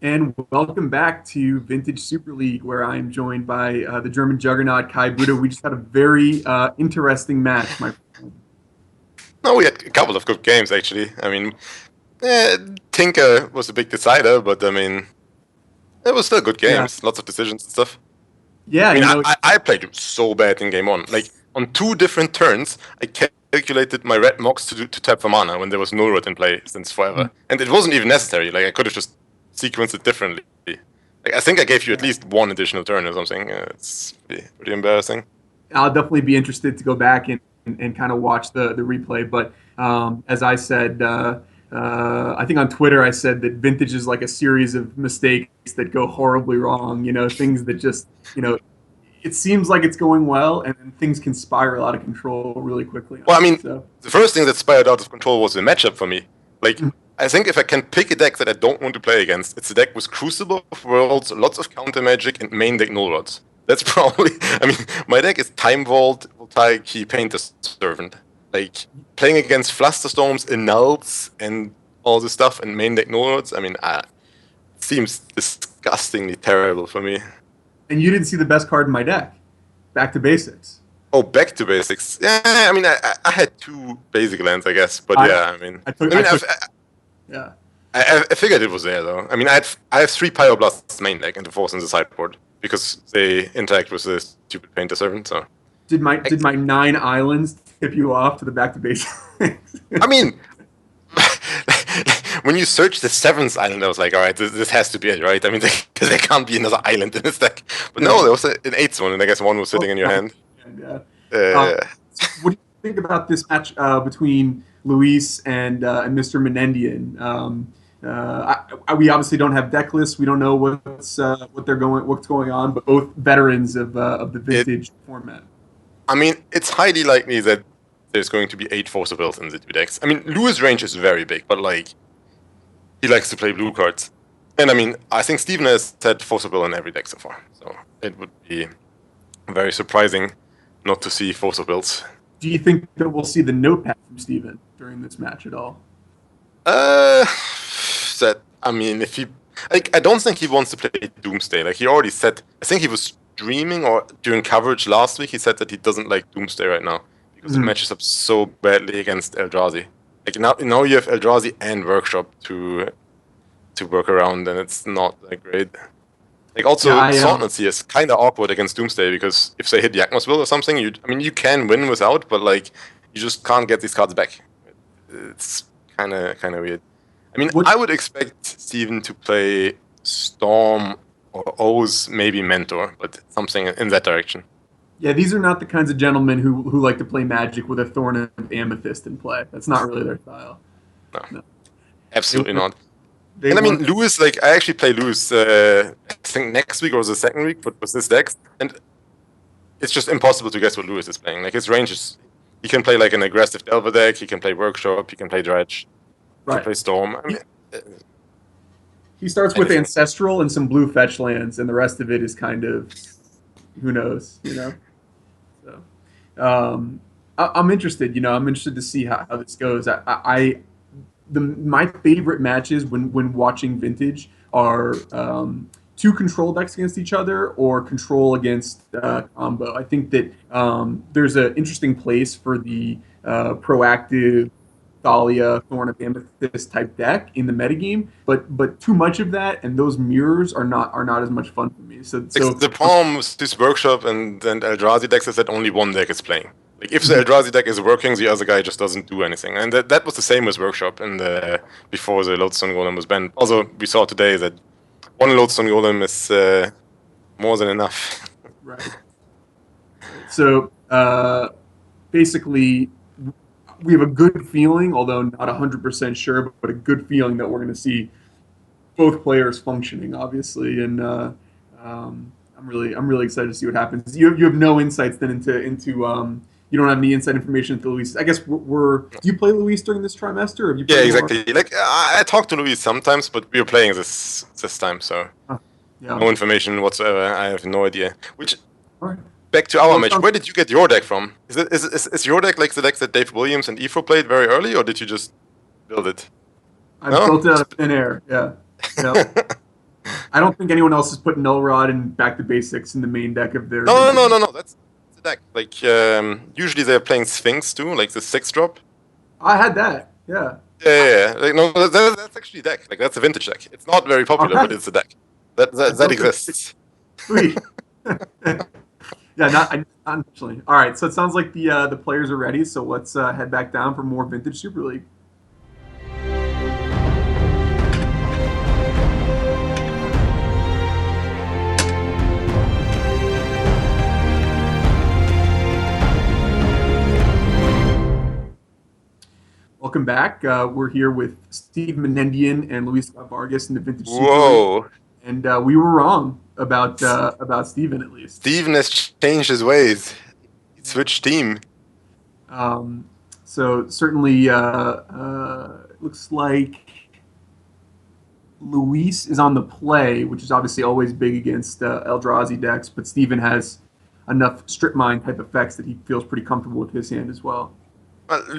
And welcome back to Vintage Super League, where I'm joined by the German juggernaut Kai Buda. We just had a very interesting match, my friend. No, we had a couple of good games actually. Eh, Tinker was a big decider, but it was still good Yeah, games. Lots of decisions and stuff. yeah, I mean, you I, know, I I played so bad in game one. Like on two different turns, I calculated my red mox to tap for mana when there was no red in play since forever, and it wasn't even necessary. Like I could have just sequenced it differently. Like I think I gave you at least one additional turn or something. It's pretty embarrassing. I'll definitely be interested to go back and kind of watch the replay. But as I said, I think on Twitter I said that Vintage is like a series of mistakes that go horribly wrong. Things that just it seems like it's going well, and then things can spiral out of control really quickly Well, on I it. mean, So. the first thing that spiraled out of control was the matchup for me. Like, I think if I can pick a deck that I don't want to play against, it's a deck with Crucible of Worlds, lots of counter magic, and main deck null rods. That's probably. I mean, my deck is Time Vault, Voltaic Key, Painter Servant. Like, playing against Flusterstorms, Annuls, and all this stuff, and main deck null rods, it seems disgustingly terrible for me. And you didn't see the best card in my deck. Back to basics. Oh, back to basics. Yeah, I had two basic lands, I guess, but I yeah, I took I I mean, took yeah. I figured it was there though. I mean, I have three Pyroblasts main deck and the force in the sideboard because they interact with the stupid Painter Servant. So Did my I, did my 9 islands tip you off to the back to basics? I mean, when you search the seventh island, I was like, all right, this has to be it, right? I mean, because there can't be another island in this deck. But no, there was an eighth one, and I guess one was sitting in your hand. Yeah. Uh, What do you think about this match between Luis and Mr. Menendian? We obviously don't have deck lists. We don't know what's going on, but both veterans of the it, vintage format. I mean, it's highly likely that there's going to be 8 Force Bills in the two decks. I mean, Lewis' range is very big, but like, he likes to play blue cards. And I mean, I think Steven has had Force Bill in every deck so far. So it would be very surprising not to see Force Bills. Do you think that we'll see the notepad from Steven during this match at all? Uh, I mean, if he, like, I don't think he wants to play Doomsday. Like, he already said, I think he was streaming or during coverage last week, he said that he doesn't like Doomsday right now because it matches up so badly against Eldrazi. Like, now you have Eldrazi and Workshop to work around, and it's not that great. Like, also, Swordness is kind of awkward against Doomsday because if they hit Yakma's Will or something, you can win without, but like, you just can't get these cards back. It's kind of weird. I mean, I would expect Steven to play Storm or O's, maybe Mentor, but something in that direction. Yeah, these are not the kinds of gentlemen who like to play Magic with a Thorn of Amethyst in play. That's not really their style. No. Absolutely not. They And I mean, want- Lewis, like, I actually play Lewis, I think next week or the second week, but with this deck, and it's just impossible to guess what Lewis is playing. Like, his range is, he can play like an aggressive Delver deck, he can play Workshop, he can play Dredge, he can play Storm. I mean, he starts with Ancestral and some blue fetch lands, and the rest of it is kind of, who knows, So, I'm interested. I'm interested to see how this goes. My favorite matches when watching Vintage are two control decks against each other or control against combo. I think that there's an interesting place for the proactive Thalia, Thorn of Amethyst type deck in the metagame, but too much of that and those mirrors are not as much fun for me. So the problem with this Workshop and Eldrazi decks is that only one deck is playing. Like, if the Eldrazi deck is working, the other guy just doesn't do anything. And that was the same with Workshop before the Lodestone Golem was banned. Also, we saw today that one Lodestone Golem is more than enough. Right. So, basically, we have a good feeling, although not 100% sure, but a good feeling that we're going to see both players functioning, obviously. And I'm really excited to see what happens. You have no insights then into you don't have any inside information into Luis. I guess do you play Luis during this trimester? Or have you Yeah, exactly. Like, I talk to Luis sometimes, but we are playing this time, so no information whatsoever. I have no idea. Which, back to our match, where did you get your deck from? Is your deck like the deck that Dave Williams and Efro played very early, or did you just build it? I built it out of thin air. Yeah. I don't think anyone else is putting Null Rod and Back to Basics in the main deck of their. No. That's the deck. Like usually they're playing Sphinx too, like the 6-drop. I had that. Yeah. Yeah. Like, no, that's actually a deck. Like that's a vintage deck. It's not very All popular, but right. it's a deck. That exists. Sweet. Yeah, not unfortunately. All right, so it sounds like the players are ready. So let's head back down for more Vintage Super League. Welcome back. We're here with Steve Menendian and Luis Scott-Vargas in the Vintage Super League. Whoa. And we were wrong about Steven, at least. Steven has changed his ways. He switched team. So certainly looks like Luis is on the play, which is obviously always big against Eldrazi decks, but Steven has enough strip mine type effects that he feels pretty comfortable with his hand as well.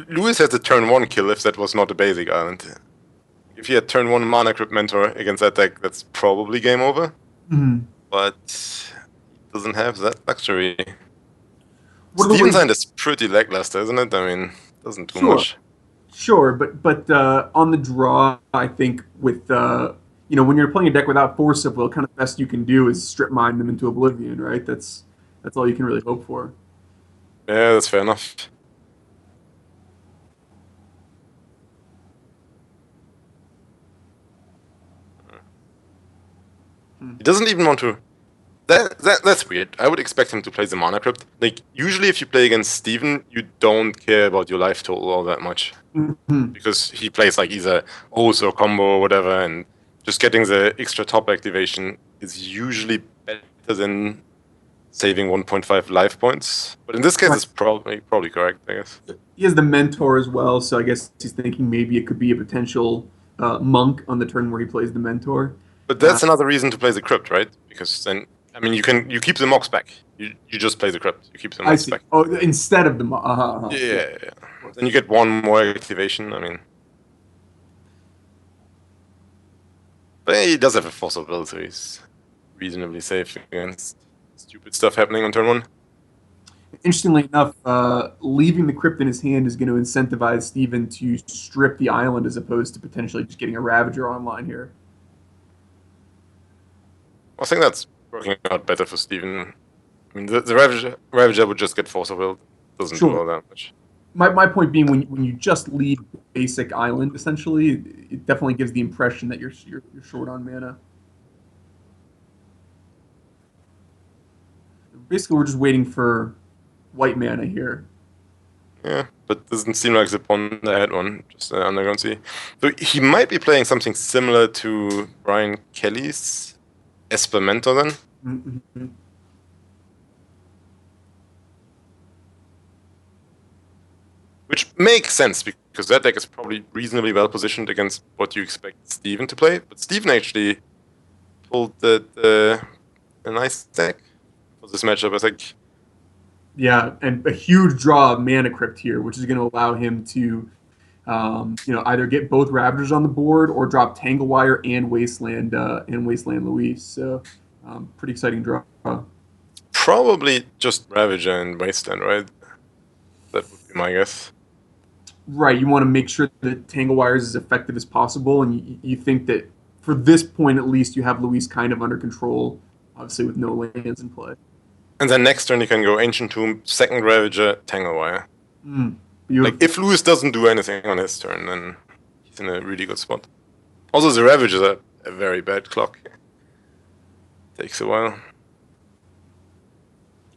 Lewis has a turn 1 kill if that was not a basic island. If he had turn 1 Mana Crypt Mentor against that deck, that's probably game over. Mm-hmm. But he doesn't have that luxury. Steven's hand is pretty lackluster, isn't it? I mean, doesn't do much. Sure, but on the draw, I think with when you're playing a deck without Force of Will, kind of best you can do is strip mine them into oblivion, right? That's all you can really hope for. Yeah, that's fair enough. He doesn't even want to. That's weird. I would expect him to play the Mana Crypt. Like, usually if you play against Steven, you don't care about your life total all that much. Mm-hmm. Because he plays like either Oath or combo or whatever, and just getting the extra top activation is usually better than saving 1.5 life points. But in this case, it's probably correct, I guess. He has the Mentor as well, so I guess he's thinking maybe it could be a potential Monk on the turn where he plays the Mentor. But that's another reason to play the Crypt, right? Because then, I mean, you keep the Mox back. You just play the Crypt. You keep the Mox back. Oh, instead of the Yeah. Then you get one more activation. I mean, but he does have a Force of Will, so he's reasonably safe against stupid stuff happening on turn 1. Interestingly enough, leaving the Crypt in his hand is going to incentivize Steven to strip the island as opposed to potentially just getting a Ravager online here. I think that's working out better for Steven. I mean, the Ravager would just get Force of Will. Doesn't do all that much. My point being, when you just lead basic island, essentially, it definitely gives the impression that you're short on mana. Basically, we're just waiting for white mana here. Yeah, but doesn't seem like the opponent had one. Just Underground Sea. So he might be playing something similar to Brian Kelly's Esper Mentor then. Mm-hmm. Which makes sense, because that deck is probably reasonably well positioned against what you expect Steven to play. But Steven actually pulled a nice deck for this matchup, I think. Yeah, and a huge draw of Mana Crypt here, which is going to allow him to either get both Ravagers on the board or drop Tanglewire and Wasteland Luis. So pretty exciting draw. Probably just Ravager and Wasteland, right? That would be my guess. Right, you want to make sure that Tanglewire is as effective as possible, and you think that for this point at least you have Luis kind of under control, obviously with no lands in play. And then next turn you can go Ancient Tomb, second Ravager, Tanglewire. Like, if Luis doesn't do anything on his turn, then he's in a really good spot. Also, the Ravager is a very bad clock. Takes a while.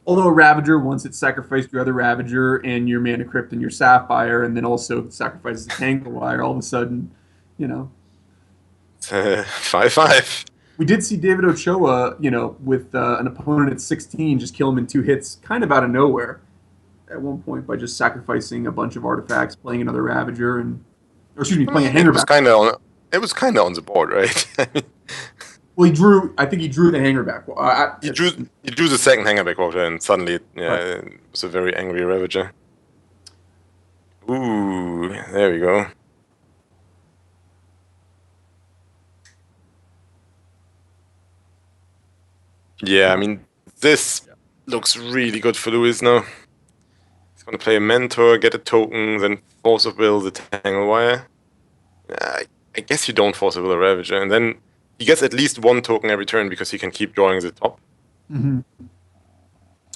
Although a Ravager, once it's sacrificed your other Ravager and your Mana Crypt and your Sapphire, and then also sacrifices the Tanglewire, all of a sudden, 5/5. We did see David Ochoa, with an opponent at 16, just kill him in 2 hits, kind of out of nowhere at one point by just sacrificing a bunch of artifacts, playing another Ravager, playing a Hangerback. It was kind of on the board, right? Well, I think he drew the Hangerback. He drew the second Hangerback Walker, and suddenly, it was a very angry Ravager. Ooh, there we go. Yeah, I mean, this looks really good for Lewis now. He's going to play a mentor, get a token, then force of will the Tangle Wire. I guess you don't force of will a Ravager, and then he gets at least one token every turn because he can keep drawing the top. Mm-hmm.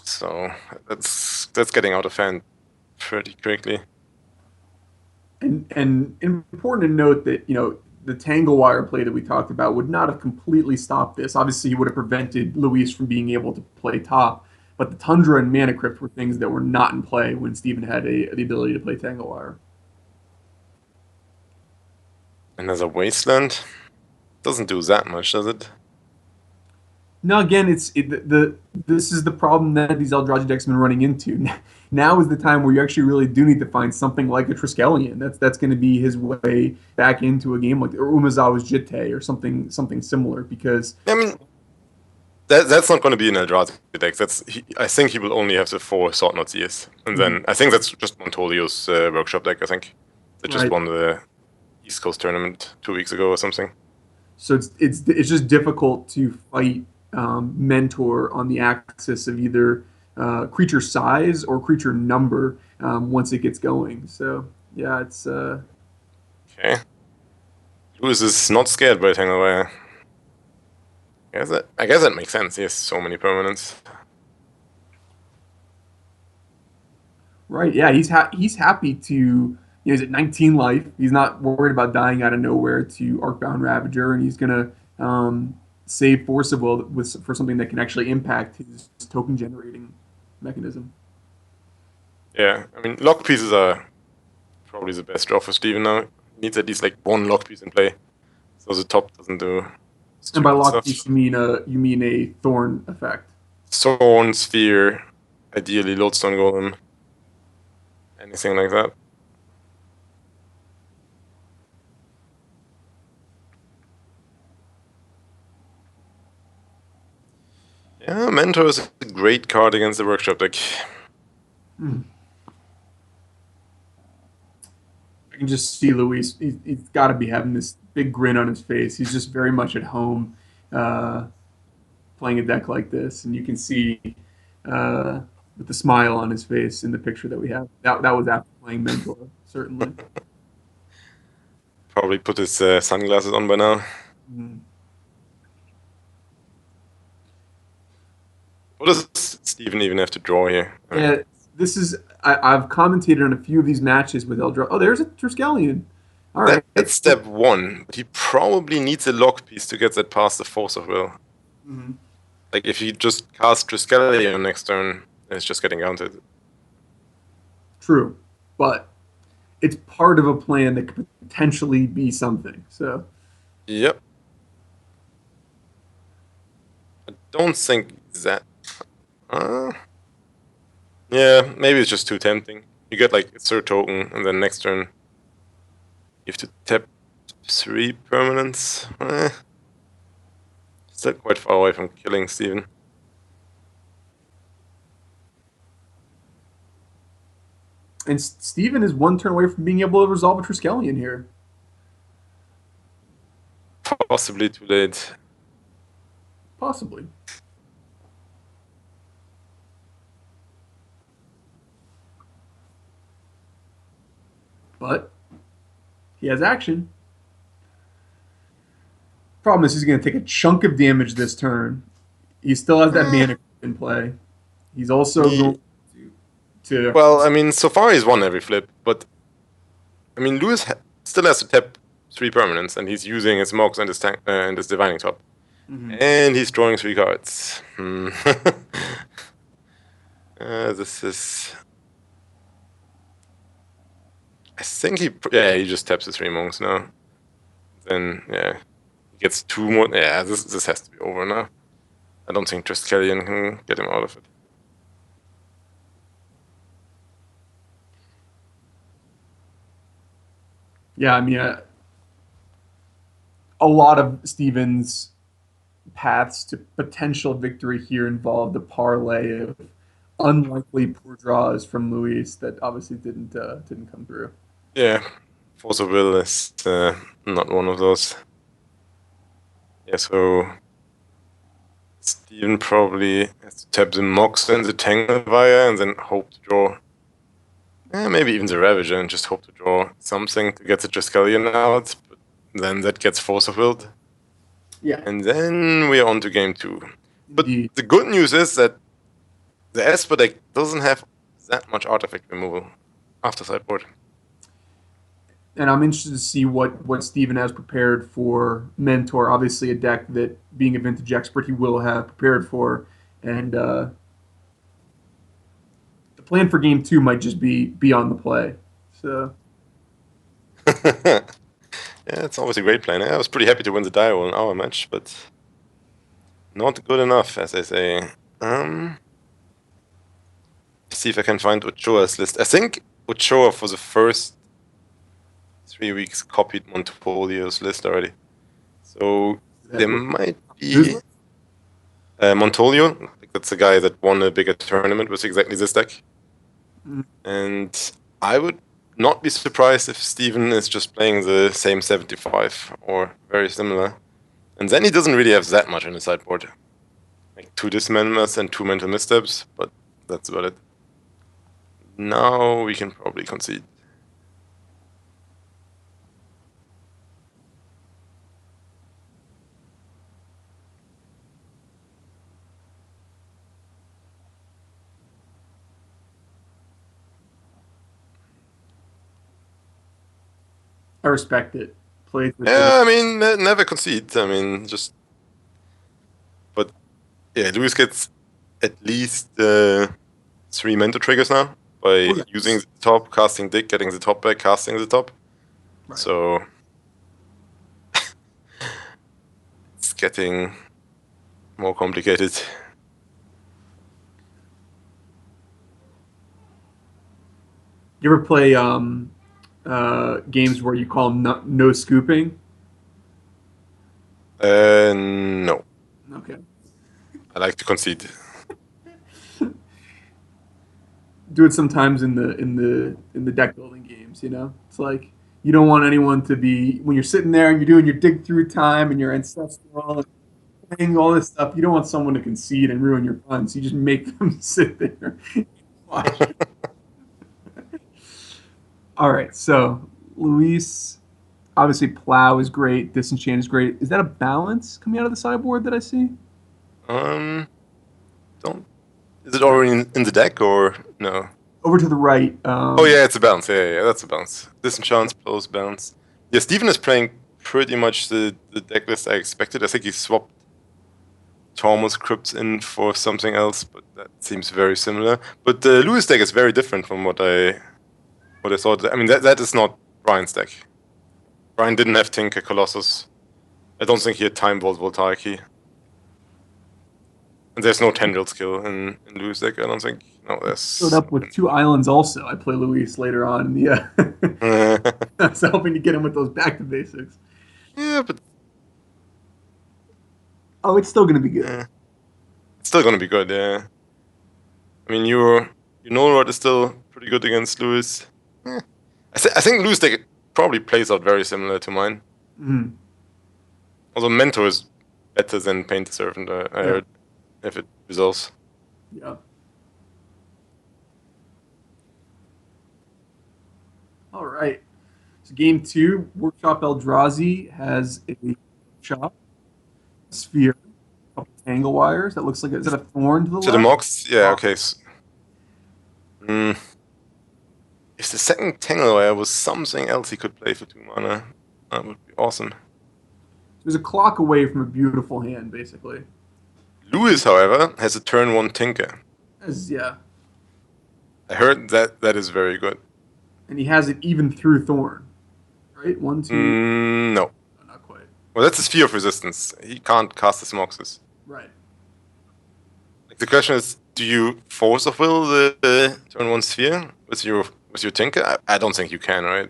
So that's getting out of hand pretty quickly. And important to note that the tangle wire play that we talked about would not have completely stopped this. Obviously, he would have prevented Luis from being able to play top, but the Tundra and Mana Crypt were things that were not in play when Steven had the ability to play tangle wire. Another Wasteland doesn't do that much, does it? No, again, this is the problem that these Eldrazi decks have been running into. Now is the time where you actually really do need to find something like a Triskelion. That's going to be his way back into a game like or Umezawa's Jitte or something similar because I mean, that's not going to be an Eldrazi deck. I think he will only have the 4 Sword Knot Seers, and then I think that's just Montolio's workshop deck. I think they just right. won the East Coast tournament 2 weeks ago or something. So it's just difficult to fight mentor on the axis of either creature size or creature number once it gets going. So yeah, it's Okay. Lewis is not scared by Tanglewire. I guess that makes sense. He has so many permanents. right. Yeah, he's happy to. He's at 19 life. He's not worried about dying out of nowhere to Arcbound Ravager, and he's gonna save Force of Will for something that can actually impact his token generating mechanism. Yeah, I mean, lock pieces are probably the best draw for Steven now. He needs at least like 1 lock piece in play, so the top doesn't do And by stupid lock stuff. piece, you mean a thorn effect. Thorn, Sphere, ideally Lodestone Golem, anything like that. Yeah, Mentor is a great card against the workshop deck. I can just see Luis. He's got to be having this big grin on his face. He's just very much at home uh, playing a deck like this, and you can see with the smile on his face in the picture that we have. That was after playing Mentor, certainly. Probably put his sunglasses on by now. Mm. What does Steven even have to draw here? Yeah, this is. I've commentated on a few of these matches with Eldra. Oh, there's a Triskelion. All right. That's step 1, but he probably needs a lock piece to get that past the Force of Will. Mm-hmm. Like, if he just casts Triskelion next turn, it's just getting counted. True, but it's part of a plan that could potentially be something. So. Yep. I don't think that... yeah, maybe it's just too tempting. You get like a third token, and then next turn you have to tap 3 permanents. Still quite far away from killing Steven. And Steven is one turn away from being able to resolve a Triskelion here. Possibly too late. Possibly. But he has action. Problem is, he's going to take a chunk of damage this turn. He still has that mana in play. He's also going to. Well, I mean, so far he's won every flip, but I mean, Lewis still has to tap 3 permanents, and he's using his Mox and his Divining Top. And he's drawing 3 cards. This is... I think he just taps the 3 monks now. Then, yeah, he gets 2 more... Yeah, this has to be over now. I don't think Triskelion can get him out of it. Yeah, I mean, a lot of Steven's paths to potential victory here involved a parlay of unlikely poor draws from Luis that obviously didn't come through. Yeah, Force of Will is not one of those. Yeah, so Steven probably has to tap the Mox and the Tanglevire and then hope to draw. Maybe even the Ravager and just hope to draw something to get the Triskelion out. But then that gets Force of Willed. Yeah. And then we're on to game 2. But Indeed. the good news is that the Esper deck doesn't have that much artifact removal after sideboard. And I'm interested to see what Steven has prepared for Mentor. Obviously, a deck that, being a vintage expert, he will have prepared for. And the plan for game 2 might just be on the play. So Yeah, it's always a great plan. I was pretty happy to win the die roll in our match, but not good enough, as I say. See if I can find Ochoa's list. I think Ochoa for the first 3 weeks copied Montoglio's list already. So there might be Montoglio. I think that's the guy that won a bigger tournament with exactly this deck. And I would not be surprised if Steven is just playing the same 75 or very similar. And then he doesn't really have that much on his sideboard. Like 2 Dismembers and 2 Mental Missteps, but that's about it. Now we can probably concede. I respect it. Yeah, I mean, never concede. I mean, just. But yeah, Lewis gets at least 3 mental triggers now by using the top, casting Dick, getting the top back, casting the top. Right. So it's getting more complicated. You ever play games where you call no scooping? No. Okay. I like to concede. Do it sometimes in the deck building games. You know, it's like you don't want anyone to be when you're sitting there and you're doing your dig through time and your ancestral and playing all this stuff. You don't want someone to concede and ruin your fun, so you just make them sit there and watch. All right, so Luis, obviously Plow is great, Disenchant is great. Is that a balance coming out of the sideboard that I see? Don't. Is it already in the deck or no? Over to the right. Oh yeah, it's a bounce. Yeah, that's a bounce. Disenchant, close bounce. Yeah, Steven is playing pretty much the deck list I expected. I think he swapped Tormod's Crypts in for something else, but that seems very similar. But the Lewis deck is very different from what I thought. I mean, that is not Brian's deck. Brian didn't have Tinker Colossus. I don't think he had Time Vault Voltaic. And there's no Tendril skill in Lewis deck, I don't think. No, there's... Showed up with 2 islands also. I play Luis later on in the... I was hoping to get him with those back to basics. Yeah, but... Oh, it's still going to be good. Yeah. It's still going to be good, yeah. I mean, you know what is still pretty good against Lewis. Yeah. I think Lewis deck probably plays out very similar to mine. Mm-hmm. Although Mentor is better than Painter Servant, I heard, if it resolves. Yeah. All right. So game 2, Workshop Eldrazi has a shop, sphere, a couple tangle wires. That looks like is that a thorn to the left? To the Mox? Yeah, okay. So, if the second tangle wire was something else he could play for 2 mana, that would be awesome. There's a clock away from a beautiful hand, basically. Lewis, however, has a turn 1 Tinker. Yeah. I heard that is very good. And he has it even through Thorn, right? 1, 2. No. No, not quite. Well, that's a Sphere of Resistance. He can't cast his Moxes. Right. Like, the question is, do you Force of Will the turn 1 Sphere with your Tinker? I don't think you can, right?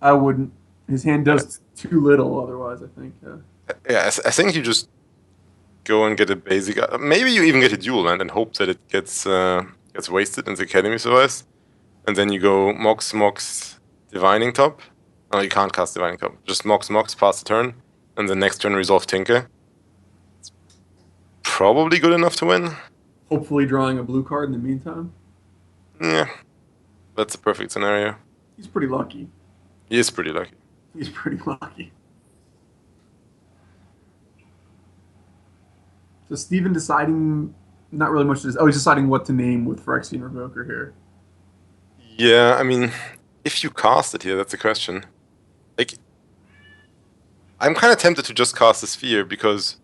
I wouldn't. His hand does too little otherwise, I think. Yeah, I think you just go and get a basic... maybe you even get a dual land and hope that it gets wasted and the Academy survives. And then you go Mox, Divining Top. No, you can't cast Divining Top. Just Mox, pass the turn. And the next turn resolve Tinker. It's probably good enough to win. Hopefully drawing a blue card in the meantime. Yeah, that's a perfect scenario. He's pretty lucky. He is pretty lucky. He's pretty lucky. So Steven deciding not really much to he's deciding what to name with Phyrexian Revoker here. Yeah, I mean, if you cast it here, that's the question. Like, I'm kind of tempted to just cast a Sphere because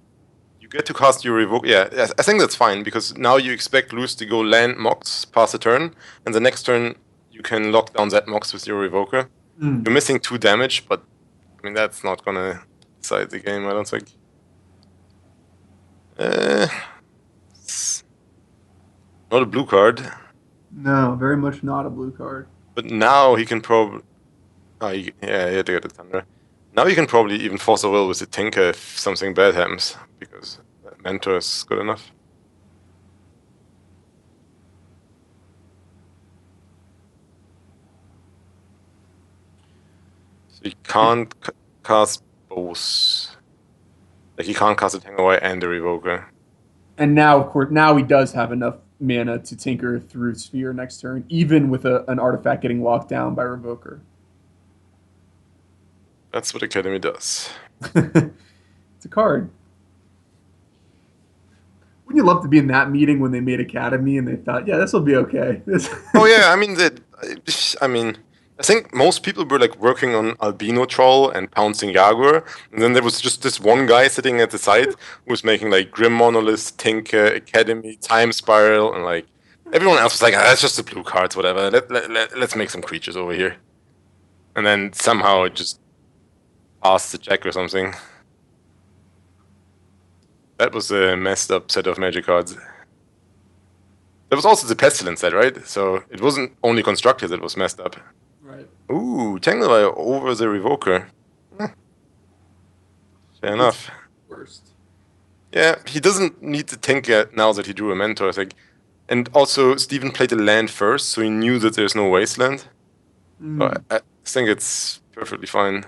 you get to cast your Revoke. Yeah, I think that's fine because now you expect Luz to go land Mox, pass a turn, and the next turn you can lock down that Mox with your Revoker. You're missing 2 damage, but I mean, that's not gonna decide the game, I don't think. It's not a blue card. No, very much not a blue card. But now he can probably... Oh, yeah, he had to get the Thunder. Now you can probably even force a will with the Tinker if something bad happens, because that Mentor is good enough. So he can't cast both. Like, he can't cast a Tanglewire and a Revoker. And now, of course, now he does have enough mana to tinker through Sphere next turn, even with an artifact getting locked down by Revoker. That's what Academy does. It's a card. Wouldn't you love to be in that meeting when they made Academy and they thought, yeah, this will be okay? Oh yeah, I mean, I think most people were like working on Albino Troll and Pouncing Jaguar, and then there was just this one guy sitting at the side who was making like Grim Monolith, Tinker, Academy, Time Spiral, and like everyone else was like, that's just the blue cards, whatever. Let's make some creatures over here. And then somehow it just passed the check or something. That was a messed up set of magic cards. There was also the Pestilence set, right? So it wasn't only Constructed that was messed up. Right. Ooh, Tanglewire over the Revoker. Fair enough. Worst. Yeah, he doesn't need to Tinker now that he drew a Mentor, I think. And also, Steven played the land first, so he knew that there's no Wasteland. So I think it's perfectly fine.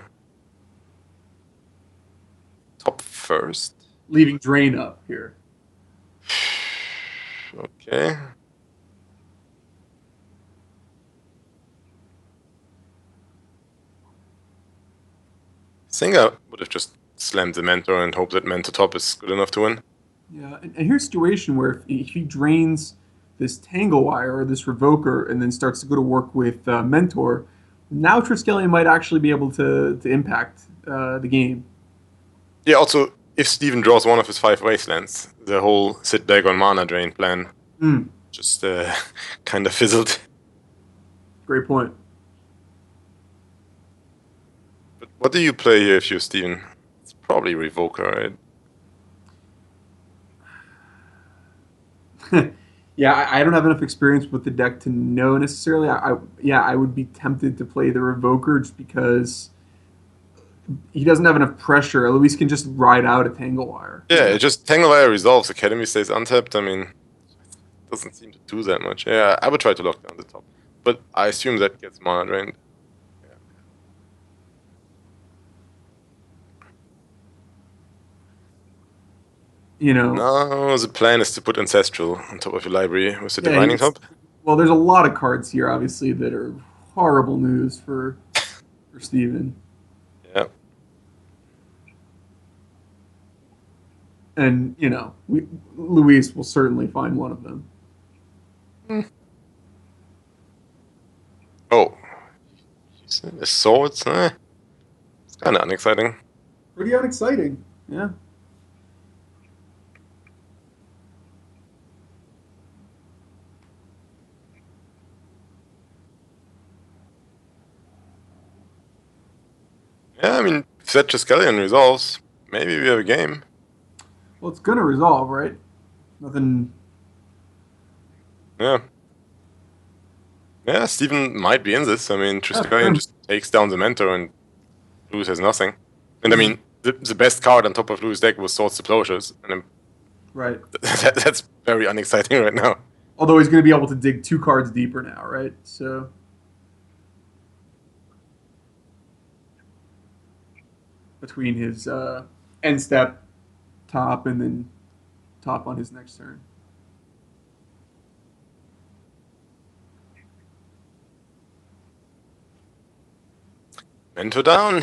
Top first. Leaving Drain up here. Okay. I think I would have just slammed the Mentor and hoped that Mentor top is good enough to win. Yeah, and here's a situation where if he drains this Tanglewire or this Revoker and then starts to go to work with Mentor, now Triskelion might actually be able to impact the game. Yeah, also, if Steven draws one of his 5 Wastelands, the whole sit back on mana drain plan just kind of fizzled. Great point. But what do you play here if you're Steven? It's probably Revoker, right? Yeah, I don't have enough experience with the deck to know necessarily. I would be tempted to play the Revoker just because he doesn't have enough pressure. Luis can just ride out a Tanglewire. Yeah, it just Tanglewire resolves. Academy stays untapped. I mean, it doesn't seem to do that much. Yeah, I would try to lock down the top, but I assume that gets mana drained. Yeah. You know. No, the plan is to put Ancestral on top of your library with the Divining Top. Well, there's a lot of cards here, obviously, that are horrible news for Steven. Yeah. And, you know, Luis will certainly find one of them. Oh. The swords? It's kind of unexciting. Pretty unexciting, yeah. Yeah, I mean, if that Triskelion resolves, maybe we have a game. Well, it's going to resolve, right? Nothing... Yeah. Yeah, Steven might be in this. I mean, Triskelion just takes down the Mentor and Luz has nothing. And I mean, the best card on top of Luz's deck was Swords to Closures. And right. That's very unexciting right now. Although he's going to be able to dig 2 cards deeper now, right? So... between his end step top and then top on his next turn. Mentor down.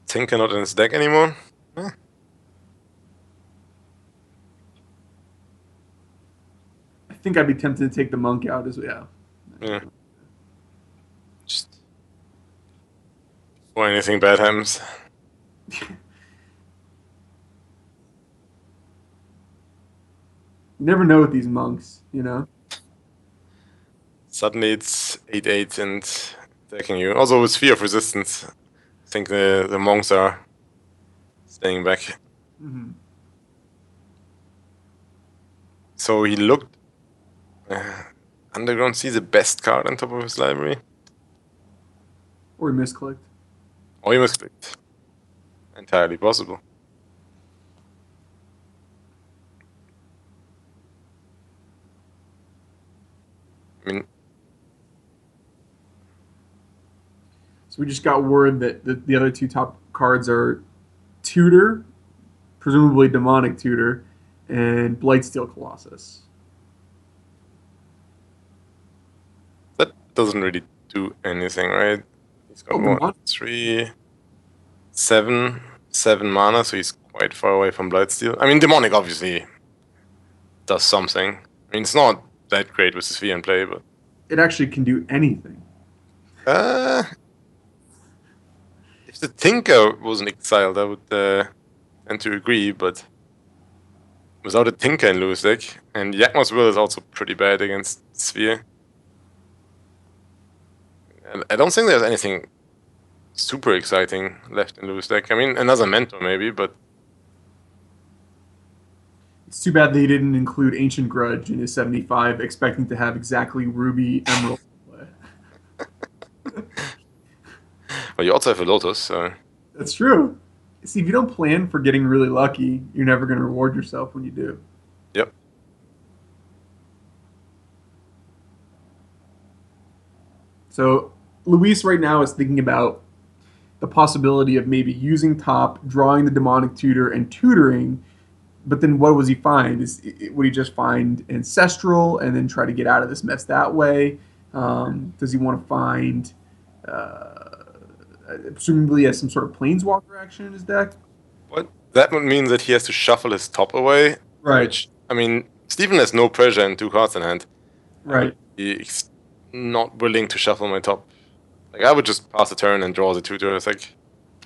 Tinker not in his deck anymore. Eh. I think I'd be tempted to take the monk out as well. Yeah. Just before anything bad happens. You never know with these monks, you know? Suddenly it's 8-8 and attacking you. Also with Sphere of Resistance, I think the monks are staying back. Mm-hmm. So he looked... Underground Sea, the best card on top of his library. Or he misclicked. Or he misclicked. Entirely possible. I mean... So we just got word that the other two top cards are Tutor, presumably Demonic Tutor, and Blightsteel Colossus. That doesn't really do anything, right? He's got what? 3, 7 mana, so he's quite far away from Blightsteel. I mean, Demonic obviously does something. I mean, it's not that great with the Sphere in play, but... It actually can do anything. If the Tinker wasn't exiled, I would tend to agree, but without a Tinker in Lewis deck, and Yakma's Will is also pretty bad against Sphere. And I don't think there's anything super exciting left in Lewis deck. I mean, another Mentor maybe, but... It's too bad they didn't include Ancient Grudge in his 75, expecting to have exactly Ruby Emerald play. Well, you also have a Lotus, so... That's true. See, if you don't plan for getting really lucky, you're never going to reward yourself when you do. Yep. So Luis right now is thinking about the possibility of maybe using top, drawing the Demonic Tutor, and tutoring. But then what does he find? Would he just find Ancestral and then try to get out of this mess that way? Does he want to find... presumably he has some sort of Planeswalker action in his deck? What? That would mean that he has to shuffle his top away. Right. Which, I mean, Steven has no pressure and 2 cards in hand. Right. He's not willing to shuffle my top. Like, I would just pass the turn and draw the tutor. It's like...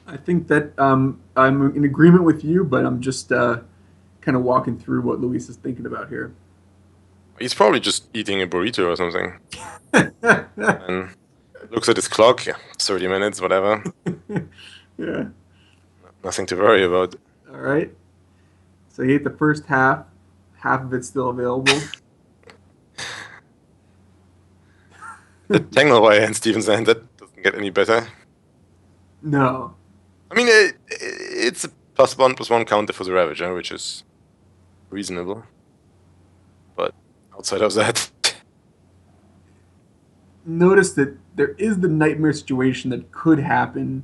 I think that I'm in agreement with you, but I'm just kind of walking through what Luis is thinking about here. He's probably just eating a burrito or something. And looks at his clock, 30 minutes, whatever. Yeah. Nothing to worry about. All right. So he ate the first half. Half of it's still available. The Tangle away and Steven's hand, that doesn't get any better. No. I mean, it's a +1/+1 counter for the Ravager, which is reasonable. But outside of that... Notice that there is the nightmare situation that could happen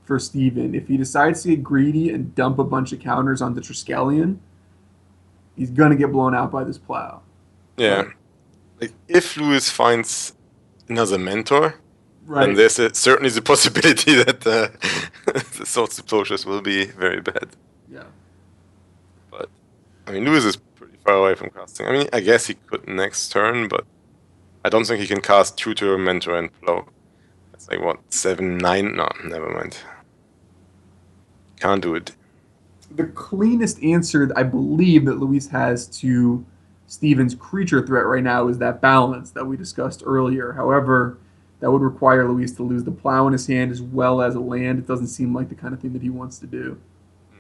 for Steven. If he decides to get greedy and dump a bunch of counters onto Triskelion, he's going to get blown out by this plow. Yeah. Right. Like, if Lewis finds another Mentor, Right. then there's certainly the possibility that the Swords to Plowshares will be very bad. Yeah. But, I mean, Lewis is pretty far away from casting. I mean, I guess he could next turn, but I don't think he can cast Tutor, Mentor, and Plow. That's like, what, 7, 9? No, never mind. Can't do it. The cleanest answer I believe that Luis has to Steven's creature threat right now is that balance that we discussed earlier. However, that would require Luis to lose the plow in his hand as well as a land. It doesn't seem like the kind of thing that he wants to do.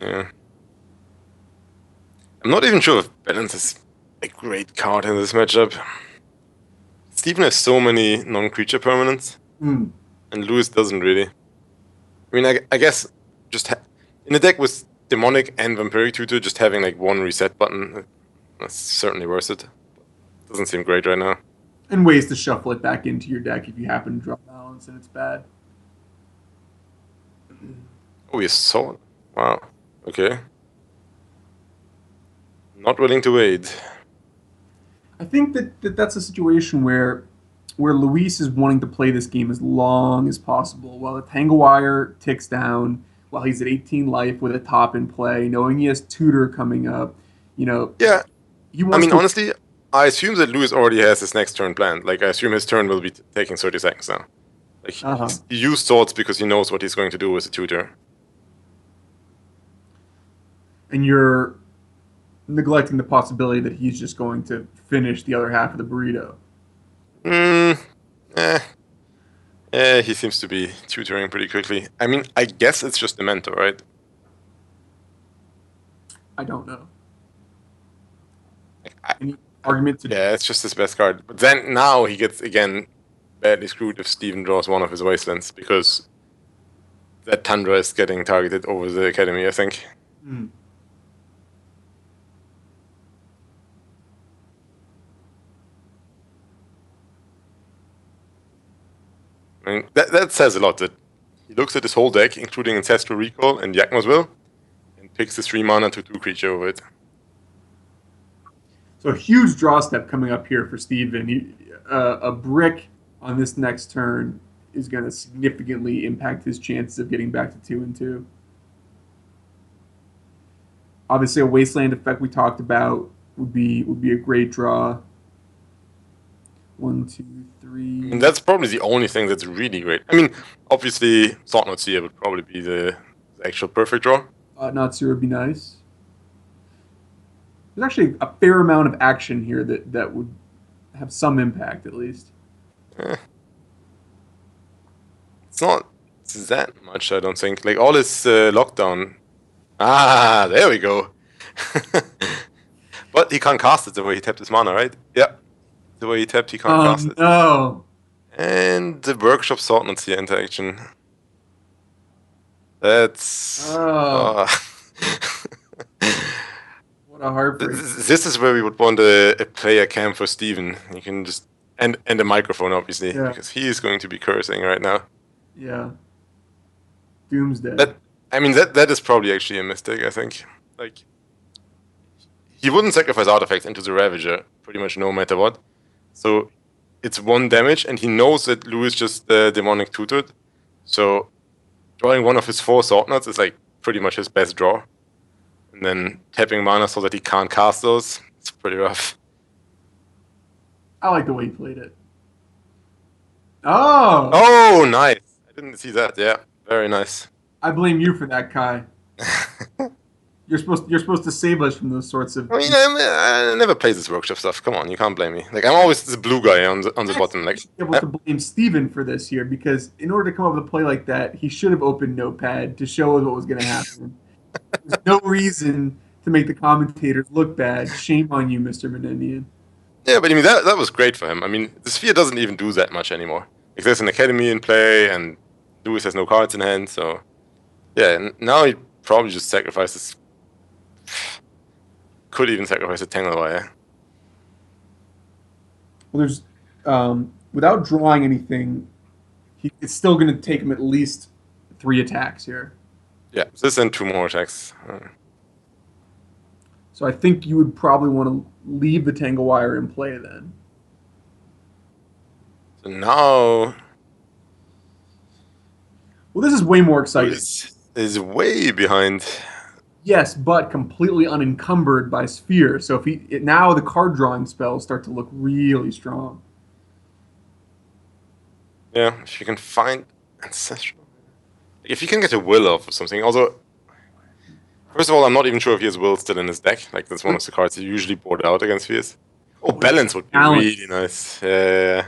Yeah. I'm not even sure if balance is a great card in this matchup. Steven has so many non-creature permanents, and Lewis doesn't really. I mean, I guess just in a deck with Demonic and Vampiric Tutor, just having like one reset button, that's certainly worth it. Doesn't seem great right now. And ways to shuffle it back into your deck if you happen to draw balance and it's bad. Oh, he saw it. Wow. Okay. Not willing to wait. I think that's a situation where Luis is wanting to play this game as long as possible while the Tangle Wire ticks down, while he's at 18 life with a top in play, knowing he has tutor coming up. You know, Yeah, he I wants mean, to. honestly, I assume that Lewis already has his next turn planned. Like, I assume his turn will be taking 30 seconds now. Like, Uh-huh. he used swords because he knows what he's going to do with the tutor. And you're neglecting the possibility that he's just going to finish the other half of the burrito. Hmm. Eh. He seems to be tutoring pretty quickly. I mean, I guess it's just the mentor, right? I don't know. I, Any argument to yeah, it's just his best card. But then now he gets again badly screwed if Steven draws one of his wastelands because that Tundra is getting targeted over the academy, I think. Hmm. I mean, that says a lot that he looks at his whole deck, including Ancestral Recall and Yakma's Will, and picks the 3 mana to 2 creature over it. So a huge draw step coming up here for Steven. A brick on this next turn is going to significantly impact his chances of getting back to 2-2. Obviously, a wasteland effect we talked about would be a great draw. 1, 2, I mean, 3. that's probably the only thing that's really great. I mean, obviously, Thought Knot Seer would probably be the actual perfect draw. Natsu would be nice. There's actually a fair amount of action here that would have some impact at least. Eh, it's not that much, I don't think. Like, all his lockdown. Ah, there we go. But he can't cast it the way he tapped his mana, right? Yeah. The way he tapped, he can't Oh cast it. no! And the workshop Sword Knot Seer interaction. That's. Oh, what a heartbreak! This is where we would want a player cam for Steven. You can just. And a microphone, obviously, Yeah, because he is going to be cursing right now. yeah. Doomsday. That I mean that is probably actually a mistake. I think like he wouldn't sacrifice artifacts into the Ravager pretty much no matter what. So it's 1 damage, and he knows that Lewis just demonic tutored. So drawing one of his 4 sword knots is like pretty much his best draw. And then tapping mana so that he can't cast those. It's pretty rough. I like the way he played it. Oh, Oh, nice! I didn't see that. Yeah, very nice. I blame you for that, Kai. You're supposed to save us from those sorts of. I mean, I never play this workshop stuff. Come on, you can't blame me. Like, I'm always the blue guy on the bottom. Like, Able to blame Steven for this here because in order to come up with a play like that, he should have opened Notepad to show us what was going to happen. There's no reason to make the commentators look bad. Shame on you, Mr. Menendian. yeah, but I mean that was great for him. I mean, the Sphere doesn't even do that much anymore. Like, there's an academy in play, and Lewis has no cards in hand. So, yeah, now he probably just sacrifices. Could even sacrifice a Tanglewire. Well, there's without drawing anything, it's still going to take him at least 3 attacks here. Yeah, this and 2 more attacks. So I think you would probably want to leave the Tangle Wire in play then. So now Well, this is way more exciting. Lewis is way behind. Yes, but completely unencumbered by Sphere. So if now the card drawing spells start to look really strong. Yeah, if you can find Ancestral. If you can get a Will off or something. Although, first of all, I'm not even sure if he has Will still in his deck. Like, that's one of the cards he usually board out against Spheres. Oh, Balance would be really nice. Yeah.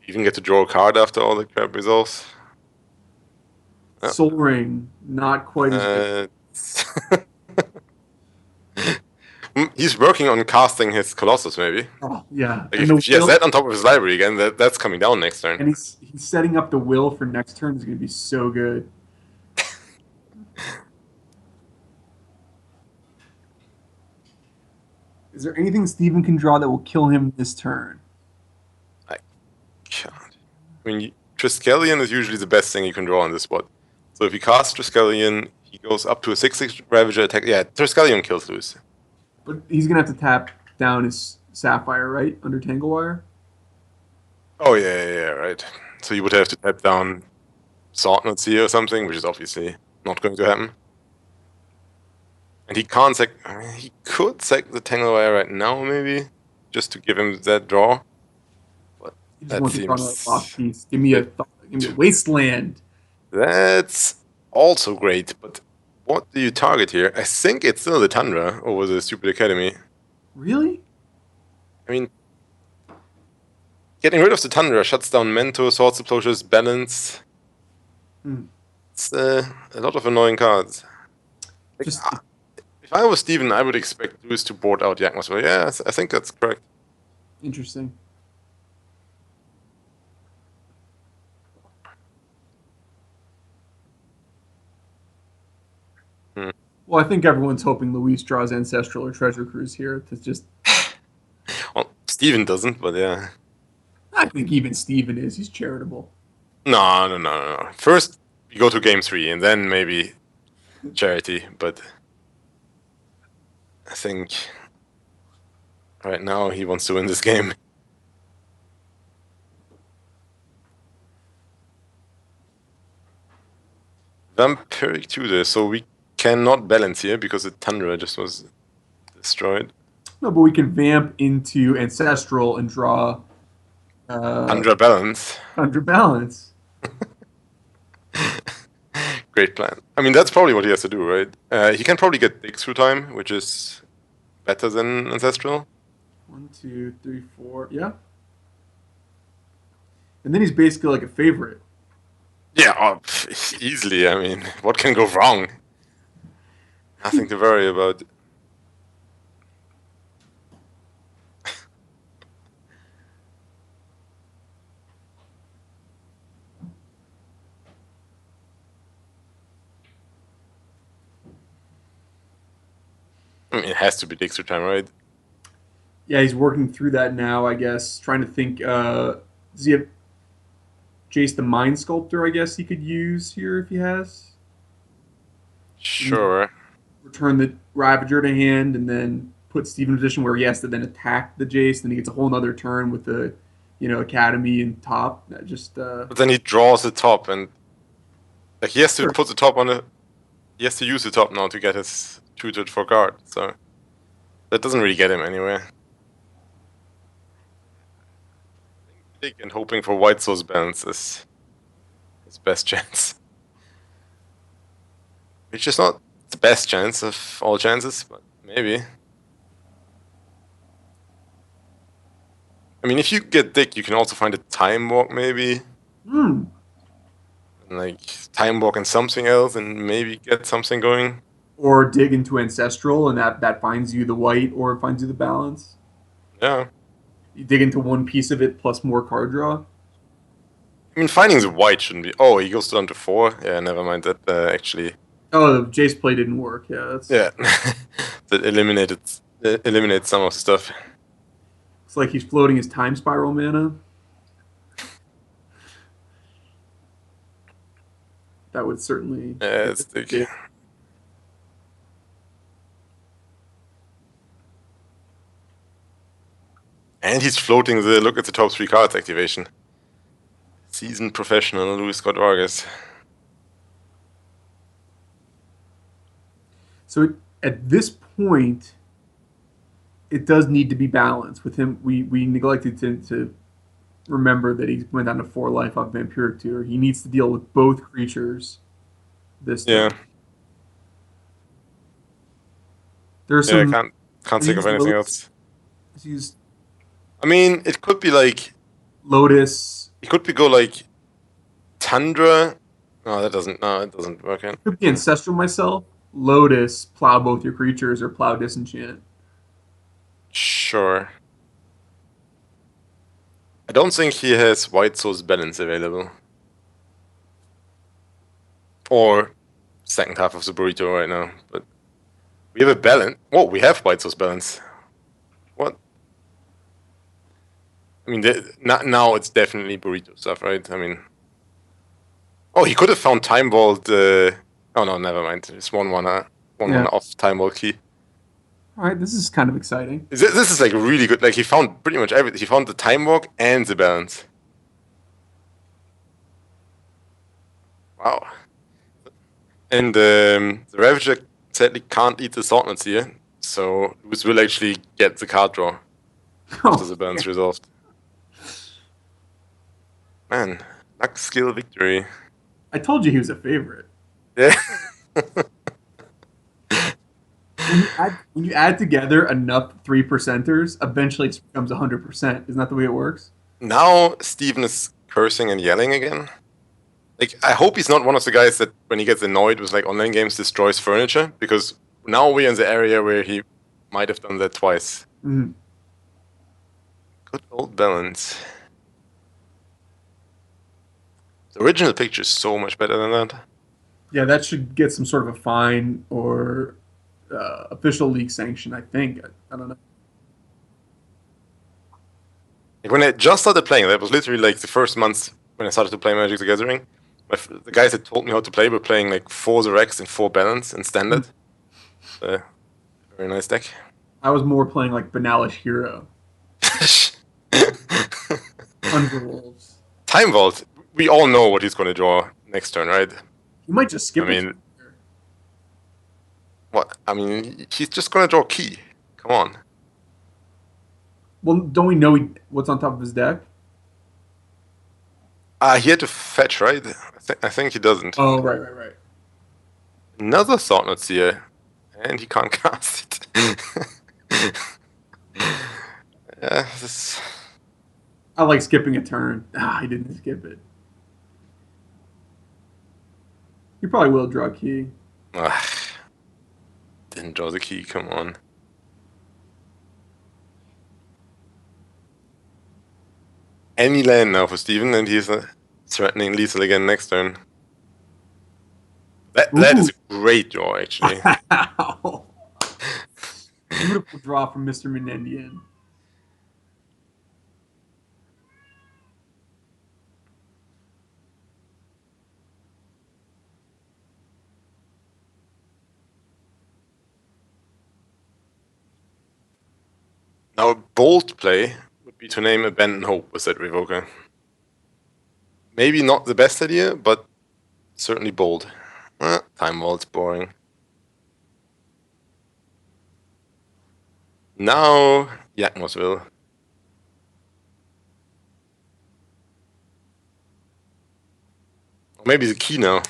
Even get to draw a card after all the crap resolves. Soul Ring, not quite as good. He's working on casting his Colossus, maybe. Oh, yeah. Like, if he has that on top of his library again, that's coming down next turn. And he's setting up the will for next turn is going to be so good. Is there anything Steven can draw that will kill him this turn? I can't. I mean, Triskelion is usually the best thing you can draw on this spot. So if you cast Triskelion, he goes up to a 6/6 Ravager attack. Yeah, Triskelion kills Lewis. But he's gonna have to tap down his Sapphire, right, under Tanglewire. Oh yeah, right. So you would have to tap down Swordnuts here or something, which is obviously not going to happen. And he can't sack. I mean, he could sack the Tanglewire right now, maybe, just to give him that draw. But He just that wants to draw another lock seems. piece. Give me a wasteland. That's also great, but what do you target here? I think it's still the Tundra over the Stupid Academy. Really? I mean, getting rid of the Tundra shuts down Mentor, Swords Explosives, Balance. It's a lot of annoying cards. Like, Just if I was Steven, I would expect Lewis to board out Yakmas. Well, yeah, I think that's correct. interesting. Well, I think everyone's hoping Luis draws Ancestral or Treasure Cruise here to just. Well, Steven doesn't, but yeah. I think even Steven is. He's charitable. No. First, you go to game 3, and then maybe charity, but I think right now he wants to win this game. Vampiric Tutor, so we cannot balance here because the Tundra just was destroyed. No, but we can vamp into Ancestral and draw Tundra balance. Tundra Balance. Great plan. I mean, that's probably what he has to do, right? He can probably get Dig through time, which is better than Ancestral. 1, 2, 3, 4. Yeah. And then he's basically like a favorite. Yeah, easily. I mean, what can go wrong? Nothing to worry about. I mean, it has to be Dig through time, right? Yeah, he's working through that now, I guess. Trying to think. Does he have Jace the Mind Sculptor, I guess he could use here if he has? Sure. Return the Ravager to hand and then put Steve in a position where he has to then attack the Jace. Then he gets a whole other turn with the, Academy and top. That just. But then he draws the top, and like he has to put the top on it. He has to use the top now to get his tutored for guard. So that doesn't really get him anywhere. Dig and hoping for white source balance is his best chance. Which is not the best chance of all chances, but maybe. I mean, if you get Dig, you can also find a Time Walk, maybe. Hmm. Like, Time Walk and something else, and maybe get something going. Or dig into Ancestral, and that finds you the white, or it finds you the balance. Yeah. You dig into one piece of it plus more card draw. I mean, finding the white shouldn't be. Oh, he goes down to 4. Yeah, never mind that. Actually. Oh, the Jace play didn't work. Yeah, that's. Yeah, that eliminates some of the stuff. It's like he's floating his Time Spiral mana. That would certainly. Yeah, it's Dig. And he's floating the look at the top 3 cards activation. Seasoned professional Louis Scott-Vargas. So at this point, it does need to be balanced with him. We neglected to remember that he went down to 4 life off Vampiric Tutor. He needs to deal with both creatures this time. Yeah. There's some. I can't think of anything else. He's I mean, it could be like Lotus. it could be go like Tundra. No, it doesn't work out. It could be Ancestral myself. Lotus, plow both your creatures, or plow Disenchant. Sure. I don't think he has white source balance available. Or second half of the burrito right now, but we have a balance. Oh, we have white source balance. What? I mean, now it's definitely burrito stuff, right? I mean, Oh, he could have found Time Vault. Oh no, never mind. It's 1-1, 1-1 Yeah. off Time Vault key. All right, this is kind of exciting. This is like really good. Like he found pretty much everything. He found the time walk and the balance. Wow. And the Ravager sadly can't eat the Swordnuts here, so Lewis will actually get the card draw after the balance resolved. Man, luck, skill, victory. I told you he was a favorite. Yeah. When you add together enough 3%ers, eventually it becomes 100%. Isn't that the way it works? Now Steven is cursing and yelling again. Like, I hope he's not one of the guys that, when he gets annoyed with like online games, destroys furniture, because now we're in the area where he might have done that twice. Mm. Good old balance. The original picture is so much better than that. Yeah, that should get some sort of a fine or official league sanction, I think. I don't know. Like when I just started playing, that was literally like the first month when I started to play Magic the Gathering. The guys that told me how to play were playing like 4 Rex and 4 Balance in standard. Very nice deck. I was more playing like Banalish Hero. Underwolves. Time Vault. We all know what he's going to draw next turn, right? You might just skip I mean, what? I mean, he's just going to draw Key. Come on. Well, don't we know what's on top of his deck? He had to fetch, right? I think he doesn't. Oh, right. Another Thought-Knot here. And he can't cast it. Yeah, this... I like skipping a turn. He didn't skip it. You probably will draw a key. Didn't draw the key, come on. Any land now for Steven, and he's threatening lethal again next turn. That is a great draw, actually. Wow. Beautiful draw from Mr. Menendian. Now, a bold play would be to name Abandon Hope with that Revoker. Maybe not the best idea, but certainly bold. Time Vault's boring. Now, Yakmosville. Or maybe the key now.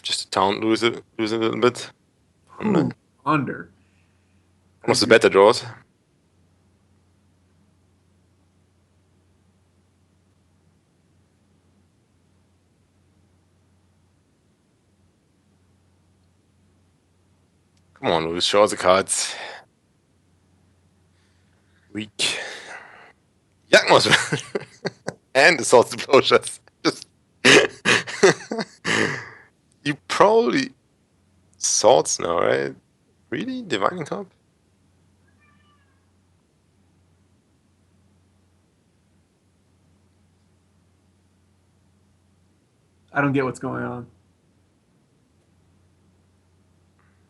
Just to taunt lose a little bit. Under. One of the better draws. Come on, Lewis, show us the cards. Weak. Yakmos! And the Swords of Closures. Just... You probably... Swords now, right? Really? Divining Top? I don't get what's going on.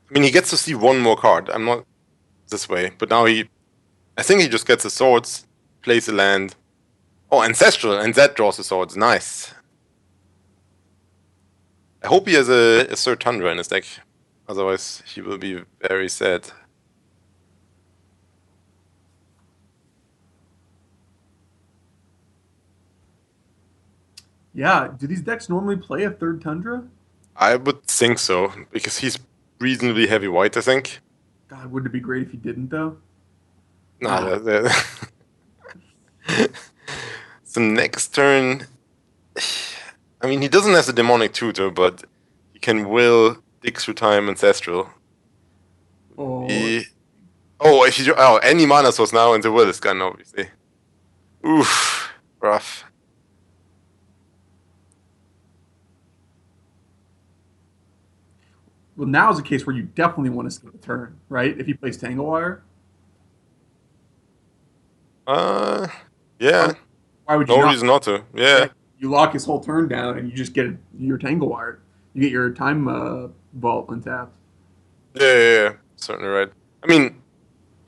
I mean, he gets to see one more card. I'm not this way, but now I think he just gets the swords, plays a land. Oh, Ancestral, and that draws the swords. Nice. I hope he has a Third Tundra in his deck. Otherwise, he will be very sad. Yeah, do these decks normally play a Third Tundra? I would think so, because he's reasonably heavy white, I think. God, wouldn't it be great if he didn't, though? No, So next turn... I mean, he doesn't have the Demonic Tutor, but he can will dig through time Ancestral. Oh, Any mana source now in the will is gone, obviously. Oof, rough. well, now is a case where you definitely want to skip a turn, right? If he plays Tangle Wire. Yeah. Why would you No not? reason not to. Yeah. you lock his whole turn down, and you just get your Tangle Wire. You get your time vault untapped. Yeah, certainly right. I mean,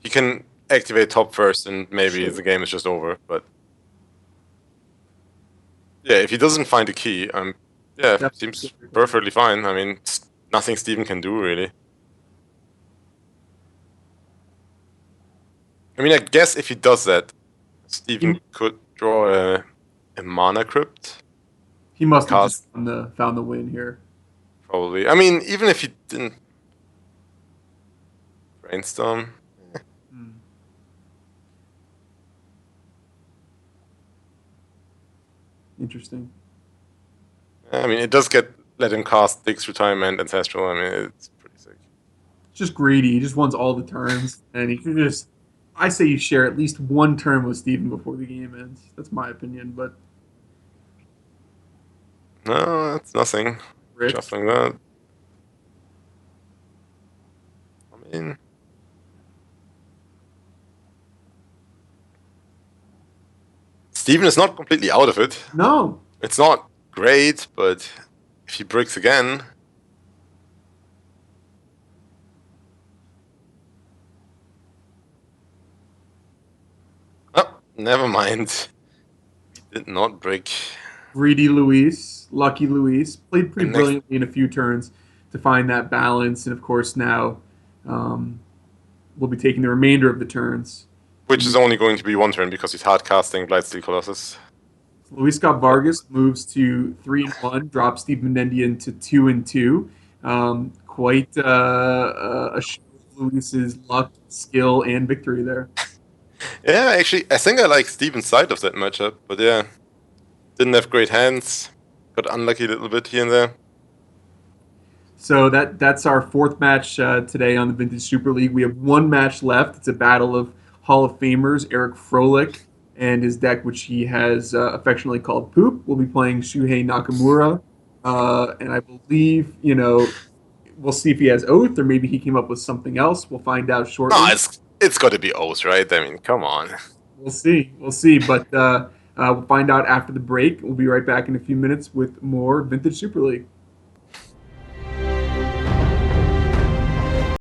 he can activate top first, and maybe Sure. the game is just over. But yeah, if he doesn't find the key, yeah, seems Definitely. perfectly fine. I mean, nothing Steven can do really. I mean, I guess if he does that, Steven could draw a mana crypt. He must have just Cast found the win here. probably. I mean, even if he didn't brainstorm. Hmm. Interesting. I mean, it does let him cast Diggs Retirement Ancestral. I mean, it's pretty sick. Just greedy. He just wants all the turns, and he can just. I say you share at least one turn with Steven before the game ends. That's my opinion, but No, that's nothing. Rich. Shuffling that. I mean, Steven is not completely out of it. No. It's not great, but if he breaks again. Oh, never mind. He did not break. Greedy Luis, lucky Luis, played pretty And next, brilliantly in a few turns to find that balance, and of course now um, we'll be taking the remainder of the turns. which is only going to be one turn because he's hard casting Blightsteel Colossus. Luis Scott-Vargas moves to 3-1, drops Steve Menendian to 2-2. Quite a show of Luis's luck, skill, and victory there. Yeah, actually, I think I like Steven's side of that matchup, but yeah. Didn't have great hands. Got unlucky a little bit here and there. So that's our fourth match today on the Vintage Super League. We have one match left. It's a battle of Hall of Famers. Eric Froelich and his deck, which he has affectionately called Poop, will be playing Shuhei Nakamura. And I believe, we'll see if he has Oath or maybe he came up with something else. We'll find out No, shortly. it's got to be Oath, right? I mean, come on. We'll see. We'll see. But we'll find out after the break. We'll be right back in a few minutes with more Vintage Super League.